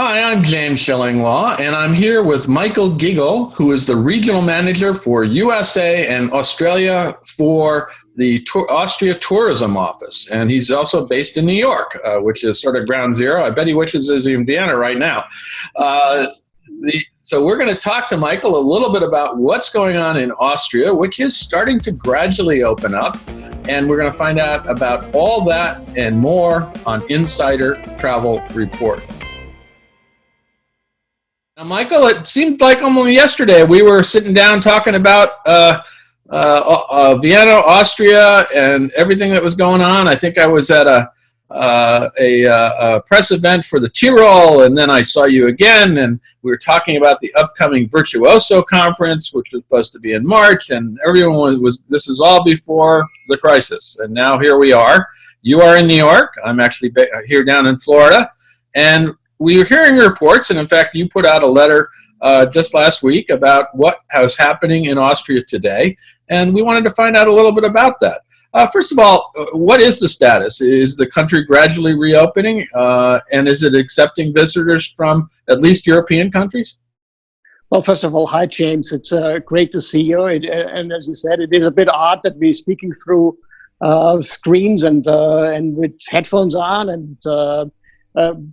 Hi, I'm James Schillinglaw, and I'm here with Michael Giggle, who is the regional manager for USA and Australia for the Austria Tourism Office. And he's also based in New York, which is sort of ground zero. I bet he wishes he was in Vienna right now. So we're going to talk to Michael a little bit about what's going on in Austria, which is starting to gradually open up. And we're going to find out about all that and more on Insider Travel Report. Now, Michael, it seemed like only yesterday we were sitting down talking about Vienna, Austria, and everything that was going on. I think I was at a press event for the Tyrol, and then I saw you again, and we were talking about the upcoming Virtuoso conference, which was supposed to be in March, and everyone was this is all before the crisis, and now here we are. You are in New York. I'm actually here down in Florida, and we are hearing reports, and in fact, you put out a letter just last week about what was happening in Austria today, and we wanted to find out a little bit about that. First of all, what is the status? Is the country gradually reopening, and is it accepting visitors from at least European countries? Well, first of all, hi, James. It's great to see you. And as you said, it is a bit odd that we're speaking through screens and with headphones on.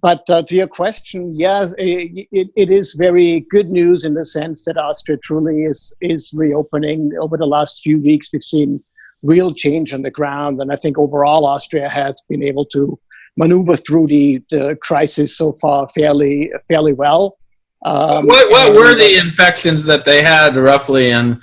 But to your question, yeah, it is very good news in the sense that Austria truly is reopening. Over the last few weeks, we've seen real change on the ground. And I think overall, Austria has been able to maneuver through the crisis so far fairly well. What were the infections that they had roughly, and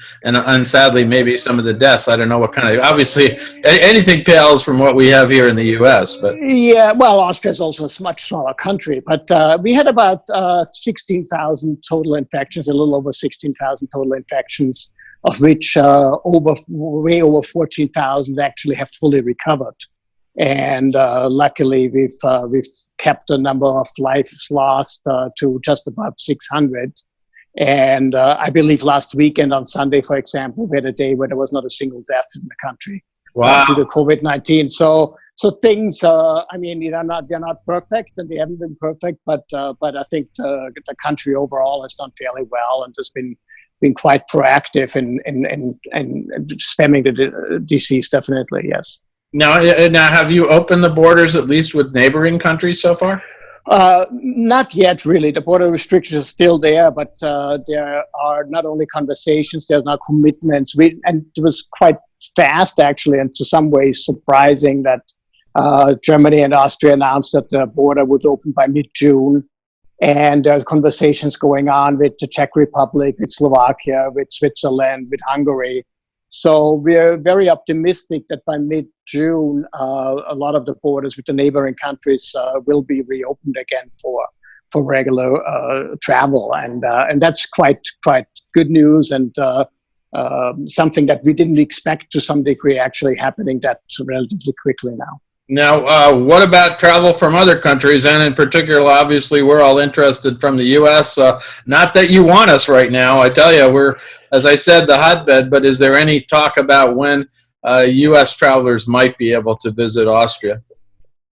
sadly maybe some of the deaths? I don't know what kind of. Obviously, anything pales from what we have here in the U.S. But yeah, well, Austria is also a much smaller country, but we had about 16,000 total infections, a little over 16,000 total infections, of which way over 14,000 actually have fully recovered. And luckily, we've kept the number of lives lost to just above 600. And I believe last weekend on Sunday, for example, we had a day where there was not a single death in the country due to COVID-19. So things, I mean, they're not perfect, and they haven't been perfect, but I think the country overall has done fairly well and has been quite proactive in stemming the disease. Definitely, yes. Now, have you opened the borders at least with neighboring countries so far? Not yet, really. The border restrictions are still there, but there are not only conversations, there's now commitments. And it was quite fast, actually, and to some ways surprising that Germany and Austria announced that the border would open by mid-June. And there are conversations going on with the Czech Republic, with Slovakia, with Switzerland, with Hungary. So we're very optimistic that by mid-June, a lot of the borders with the neighboring countries will be reopened again for regular travel, and that's quite good news, and something that we didn't expect to some degree actually happening that relatively quickly now. Now, what about travel from other countries? And in particular, obviously, we're all interested from the U.S. Not that you want us right now. I tell you, we're, as I said, the hotbed. But is there any talk about when U.S. travelers might be able to visit Austria?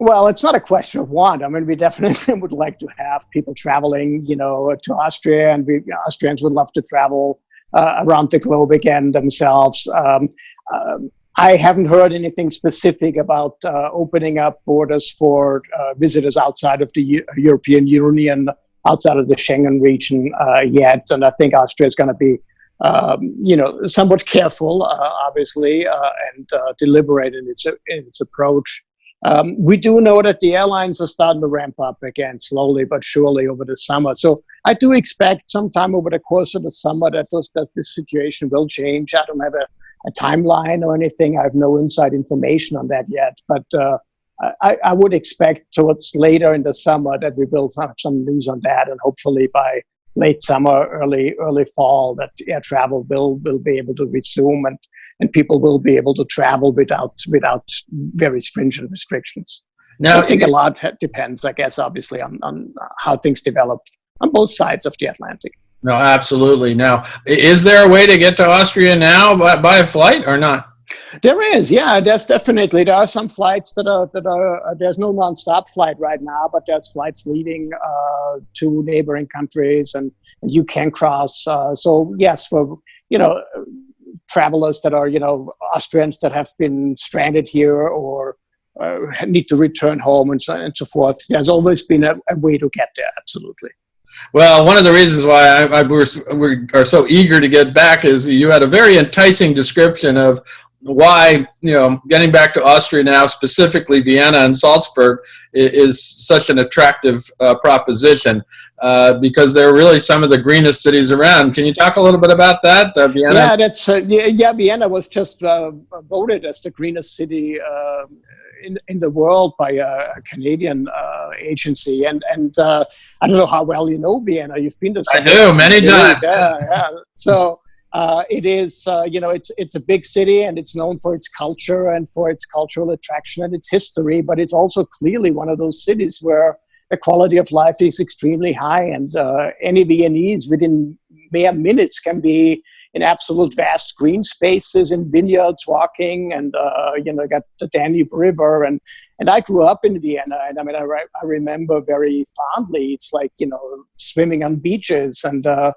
Well, it's not a question of want. I mean, we definitely would like to have people traveling, to Austria, and Austrians would love to travel around the globe again themselves. I haven't heard anything specific about opening up borders for visitors outside of the European Union, outside of the Schengen region yet. And I think Austria is going to be, somewhat careful, obviously, and deliberate in its approach. We do know that the airlines are starting to ramp up again, slowly but surely over the summer. So I do expect sometime over the course of the summer that this situation will change. I don't have a timeline or anything. I have no inside information on that yet, but I would expect towards later in the summer that we will have some news on that, and hopefully by late summer, early fall, that air travel will be able to resume, and people will be able to travel without very stringent restrictions. Now, I think a lot depends, I guess, obviously on how things develop on both sides of the Atlantic. No, absolutely. Now, is there a way to get to Austria now by a flight or not? There is, yeah. There are some flights that are. There's no nonstop flight right now, but there's flights leading to neighboring countries, and you can cross. So yes, for travelers that are Austrians that have been stranded here or need to return home and so forth. There's always been a way to get there. Absolutely. Well, one of the reasons why we are so eager to get back is you had a very enticing description of why, getting back to Austria now, specifically Vienna and Salzburg, is such an attractive proposition because they're really some of the greenest cities around. Can you talk a little bit about that, Vienna? Yeah, Vienna was just voted as the greenest city in the world by a Canadian agency, and I don't know how well you know Vienna. You've been to. I do, many times. Yeah. So it is, it's a big city, and it's known for its culture and for its cultural attraction and its history. But it's also clearly one of those cities where the quality of life is extremely high, and any Viennese within mere minutes can be in absolute vast green spaces in vineyards walking, and got the Danube River, and I grew up in Vienna, and I mean I remember very fondly. It's like swimming on beaches and boat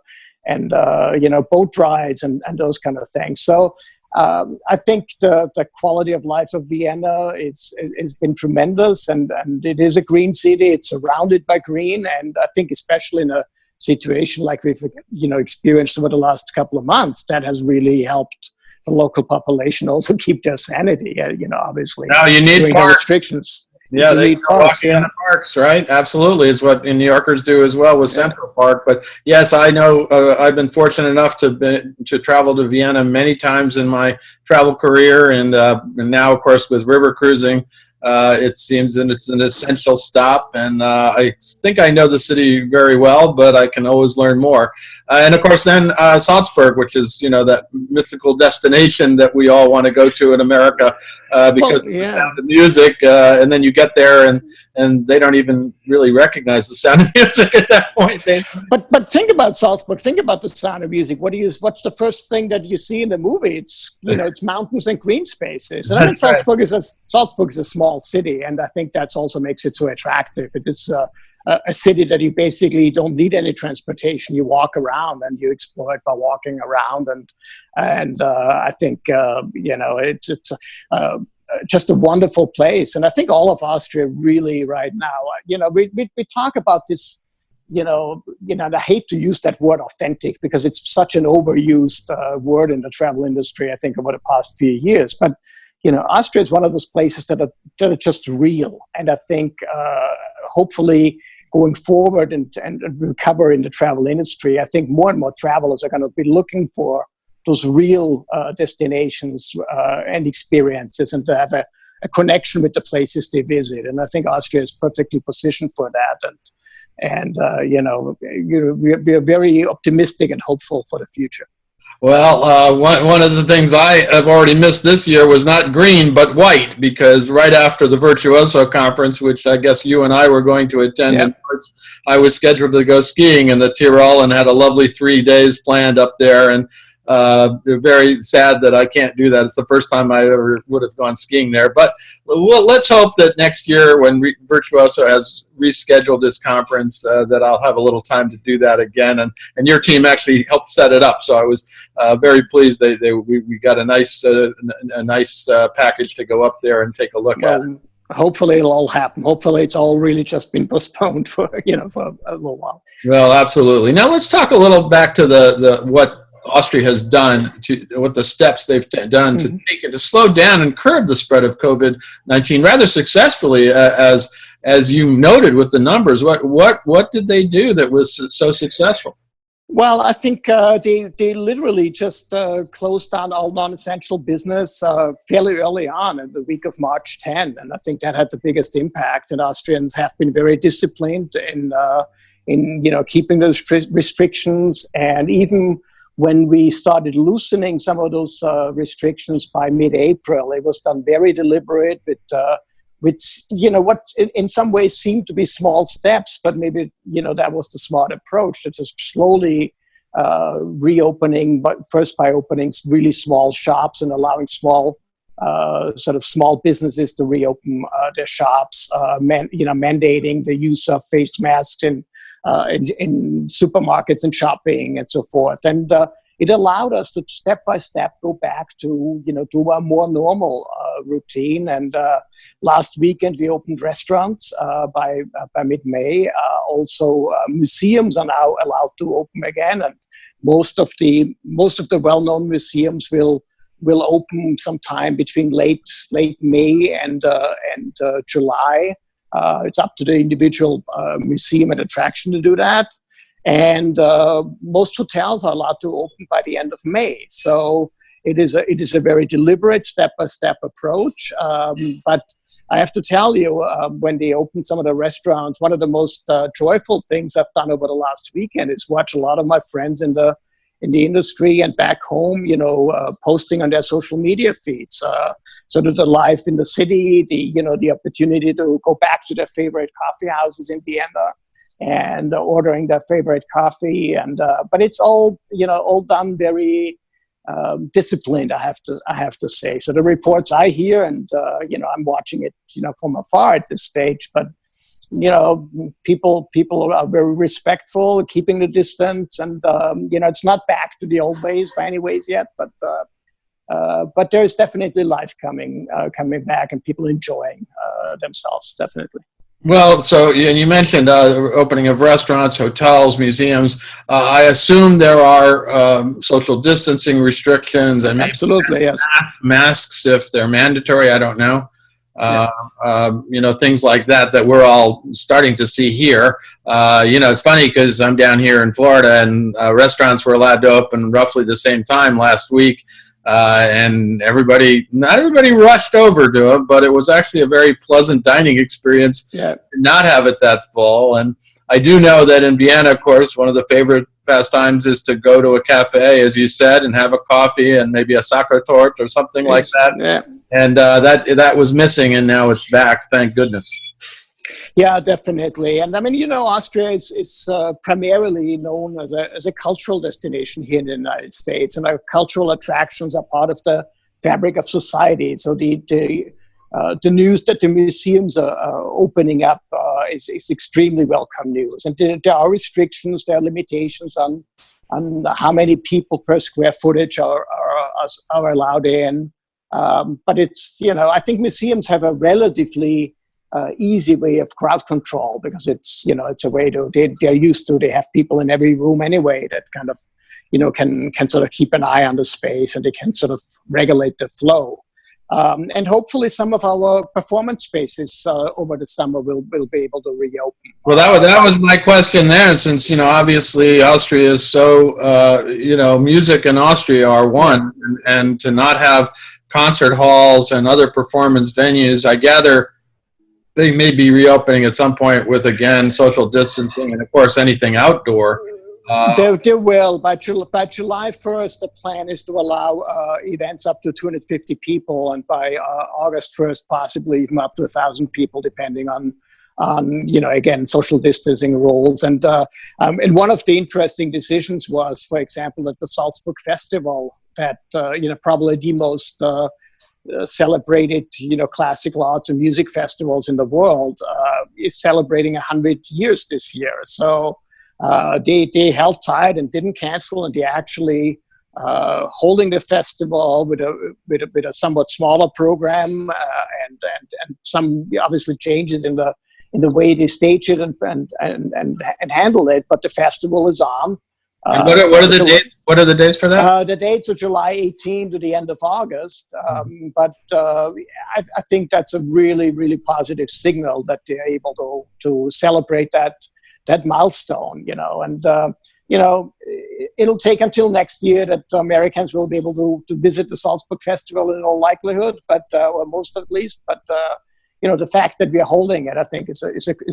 rides and those kind of things. So I think the quality of life of Vienna has been tremendous, and it is a green city. It's surrounded by green, and I think especially in a situation like we've experienced over the last couple of months, that has really helped the local population also keep their sanity. Obviously. Now you need parks. Restrictions. Yeah, they walk in the parks, right? Absolutely, it's what New Yorkers do as well with Central Park. But yes, I know I've been fortunate enough to travel to Vienna many times in my travel career, and now, of course, with river cruising. It seems that it's an essential stop, and I think I know the city very well, but I can always learn more. And of course, then Salzburg, which is that mythical destination that we all want to go to in America because of the sound of music. And then you get there, and they don't even really recognize the sound of music at that point. But think about Salzburg. Think about the sound of music. What's the first thing that you see in the movie? It's it's mountains and green spaces. And I mean, Salzburg is a small city, and I think that's also makes it so attractive. It is a city that you basically don't need any transportation. You walk around and you explore it by walking around, and I think it's just a wonderful place. And I think all of Austria really right now, we talk about this. And I hate to use that word authentic because it's such an overused word in the travel industry, I think, over the past few years. But Austria is one of those places that are just real. And I think hopefully going forward and recover in the travel industry, I think more and more travelers are going to be looking for those real destinations and experiences, and to have a connection with the places they visit. And I think Austria is perfectly positioned for that. And we are very optimistic and hopeful for the future. Well, one of the things I have already missed this year was not green, but white, because right after the Virtuoso conference, which I guess you and I were going to attend in March, I was scheduled to go skiing in the Tyrol and had a lovely 3 days planned up there. And very sad that I can't do that. It's the first time I ever would have gone skiing there. But let's hope that next year, when Virtuoso has rescheduled this conference, that I'll have a little time to do that again. And your team actually helped set it up, so I was very pleased. We got a nice package to go up there and take a look at. Hopefully it'll all happen. Hopefully it's all really just been postponed for a little while. Well, absolutely. Now let's talk a little back to the what Austria has done, what the steps they've done to take it to slow down and curb the spread of COVID-19 rather successfully, as you noted with the numbers. What did they do that was so successful? Well, I think they literally just closed down all non-essential business fairly early on in the week of March 10, and I think that had the biggest impact. And Austrians have been very disciplined in keeping those restrictions, and even when we started loosening some of those restrictions by mid-April, it was done very deliberate with what in some ways seemed to be small steps, but maybe, that was the smart approach, to just slowly reopening, but first by opening really small shops and allowing small sort of small businesses to reopen their shops, mandating the use of face masks in supermarkets and shopping and so forth. And it allowed us to step by step go back to a more normal routine. And last weekend we opened restaurants by mid-May. Also, museums are now allowed to open again, and most of the well-known museums will open sometime between late May and July. It's up to the individual museum and attraction to do that. And most hotels are allowed to open by the end of May. So it is a very deliberate step-by-step approach. But I have to tell you, when they opened some of the restaurants, one of the most joyful things I've done over the last weekend is watch a lot of my friends in the industry and back home, posting on their social media feeds, sort of the life in the city, the opportunity to go back to their favorite coffee houses in Vienna and ordering their favorite coffee. And but it's all done very disciplined, I have to say. So the reports I hear, and I'm watching it, from afar at this stage, but people are very respectful, keeping the distance, and it's not back to the old ways by any ways yet, but there is definitely life coming back, and people enjoying themselves, definitely. Well, so and you mentioned opening of restaurants, hotels, museums. I assume there are social distancing restrictions and absolutely, yes, masks if they're mandatory. I don't know. Things like that we're all starting to see here. It's funny because I'm down here in Florida, and restaurants were allowed to open roughly the same time last week. And not everybody rushed over to it, but it was actually a very pleasant dining experience to not have it that full. And I do know that in Vienna, of course, one of the favorite pastimes is to go to a cafe, as you said, and have a coffee and maybe a sacre torte or something like that. Yeah. And that was missing, and now it's back. Thank goodness. Yeah, definitely. And I mean, Austria is primarily known as a cultural destination here in the United States, and our cultural attractions are part of the fabric of society. So the news that the museums are opening up is extremely welcome news. And there are restrictions, there are limitations on how many people per square footage are allowed in. But it's, I think museums have a relatively easy way of crowd control, because it's a way they're used to. They have people in every room anyway that kind of can sort of keep an eye on the space, and they can sort of regulate the flow. And hopefully some of our performance spaces over the summer will be able to reopen. Well, that was my question there, since obviously Austria is so music and Austria are one, and to not have concert halls and other performance venues, I gather they may be reopening at some point with, again, social distancing and, of course, anything outdoor. They will. By July 1st, the plan is to allow events up to 250 people, and by August 1st, possibly even up to 1,000 people, depending on again, social distancing rules. And one of the interesting decisions was, for example, at the Salzburg Festival, that probably the most celebrated, classical arts and music festivals in the world, is celebrating 100 years this year. So they held tight and didn't cancel, and they actually holding the festival with a somewhat smaller program, and some obviously changes in the way they stage it and handle it. But the festival is on. And what are the dates? What are the dates for that? The dates are July 18 to the end of August. But I think that's a really, really positive signal that they're able to celebrate that milestone, and it'll take until next year that Americans will be able to visit the Salzburg Festival in all likelihood, or most at least. But the fact that we're holding it, I think, is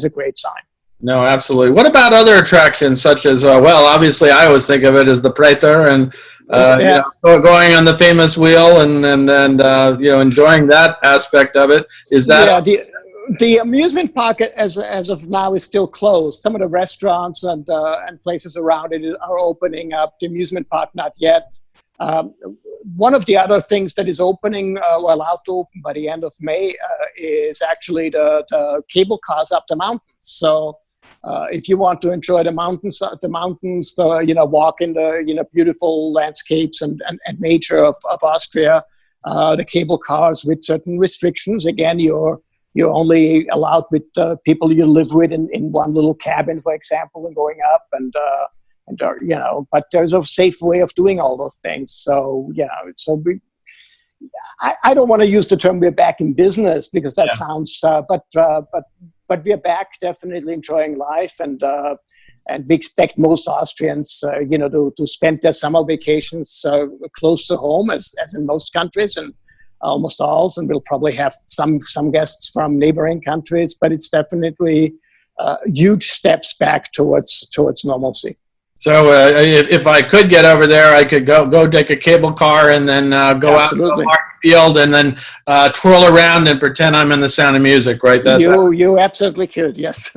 a great sign. No, absolutely. What about other attractions such as, obviously I always think of it as the Prater and, going on the famous wheel and enjoying that aspect of it. Is that... Yeah, the amusement park as of now is still closed. Some of the restaurants and places around it are opening up. The amusement park, not yet. One of the other things that is opening, allowed to open by the end of May, is actually the cable cars up the mountains. So if you want to enjoy the mountains, walk in the beautiful landscapes and nature of Austria, the cable cars with certain restrictions. Again, you're only allowed with people you live with in one little cabin, for example, and going up but there's a safe way of doing all those things. So, I don't want to use the term "we're back in business" because that sounds, but we're back, definitely enjoying life, and we expect most Austrians, to spend their summer vacations close to home, as in most countries, and almost all, and we'll probably have some guests from neighboring countries, but it's definitely huge steps back towards normalcy. So if I could get over there, I could go take a cable car and then go Absolutely. out to the Market Field and then twirl around and pretend I'm in The Sound of Music, right? You absolutely could, yes.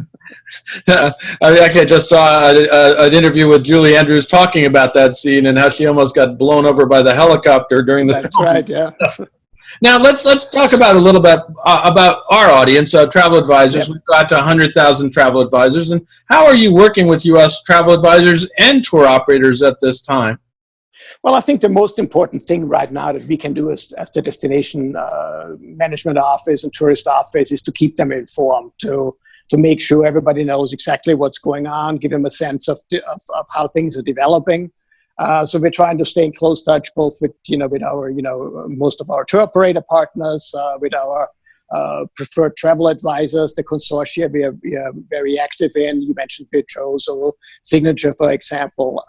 I just saw an interview with Julie Andrews talking about that scene and how she almost got blown over by the helicopter during the film. That's right, yeah. Now let's talk about a little bit about our audience, travel advisors. We've got 100,000 travel advisors, and how are you working with U.S. travel advisors and tour operators at this time? Well, I think the most important thing right now that we can do as the destination management office and tourist office is to keep them informed, to make sure everybody knows exactly what's going on, give them a sense of how things are developing. So we're trying to stay in close touch both with our most of our tour operator partners, with our preferred travel advisors, the consortia we are very active in. You mentioned Virtuoso, Signature, for example.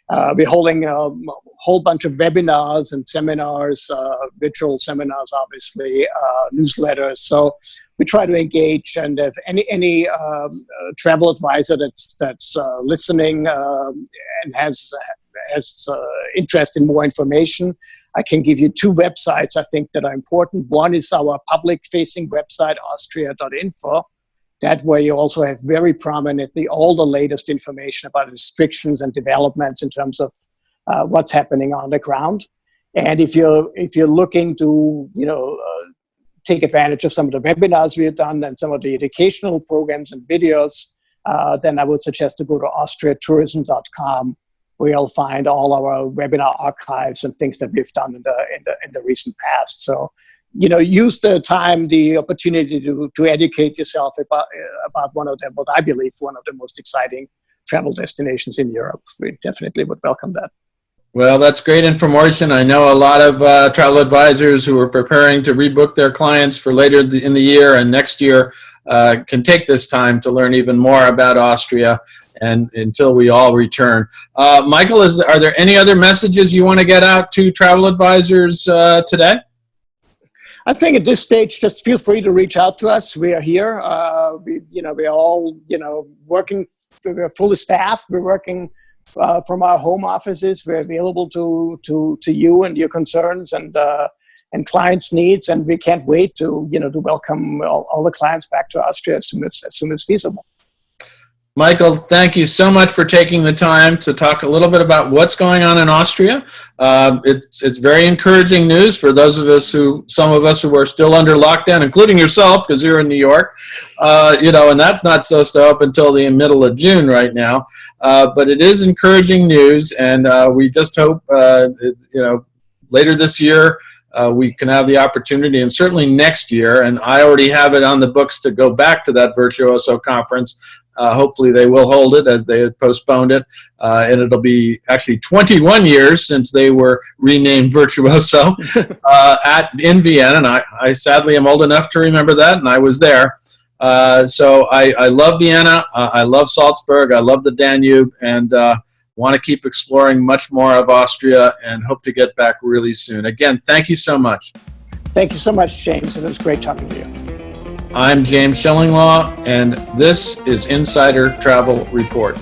We're holding a whole bunch of webinars and seminars, virtual seminars, obviously, newsletters. So we try to engage, and if any travel advisor that's listening and has interest in more information, I can give you two websites I think that are important. One is our public-facing website, austria.info. That way you also have very prominently all the latest information about restrictions and developments in terms of what's happening on the ground. And if you're looking to take advantage of some of the webinars we have done and some of the educational programs and videos, then I would suggest to go to austriatourism.com, where you'll find all our webinar archives and things that we've done in the recent past. So, use the opportunity to educate yourself about one of them, what I believe one of the most exciting travel destinations in Europe. We definitely would welcome that. Well, that's great information. I know a lot of travel advisors who are preparing to rebook their clients for later in the year and next year can take this time to learn even more about Austria, and until we all return. Michael, are there any other messages you want to get out to travel advisors today? I think at this stage, just feel free to reach out to us. We are here. We're all working. We're fully staffed. We're working from our home offices. We're available to you and your concerns and clients' needs, and we can't wait to welcome all the clients back to Austria as soon as feasible. Michael, thank you so much for taking the time to talk a little bit about what's going on in Austria. It's very encouraging news for those of us some of us who are still under lockdown, including yourself, because you're in New York, and that's not supposed to open until the middle of June right now. But it is encouraging news, and we just hope, later this year, we can have the opportunity, and certainly next year, and I already have it on the books to go back to that Virtuoso conference. Hopefully they will hold it, as they had postponed it, and it'll be actually 21 years since they were renamed Virtuoso in Vienna, and I sadly am old enough to remember that, and I was there. So I love Vienna, I love Salzburg, I love the Danube, and want to keep exploring much more of Austria, and hope to get back really soon. Again, thank you so much. Thank you so much, James. It was great talking to you. I'm James Schillinglaw, and this is Insider Travel Report.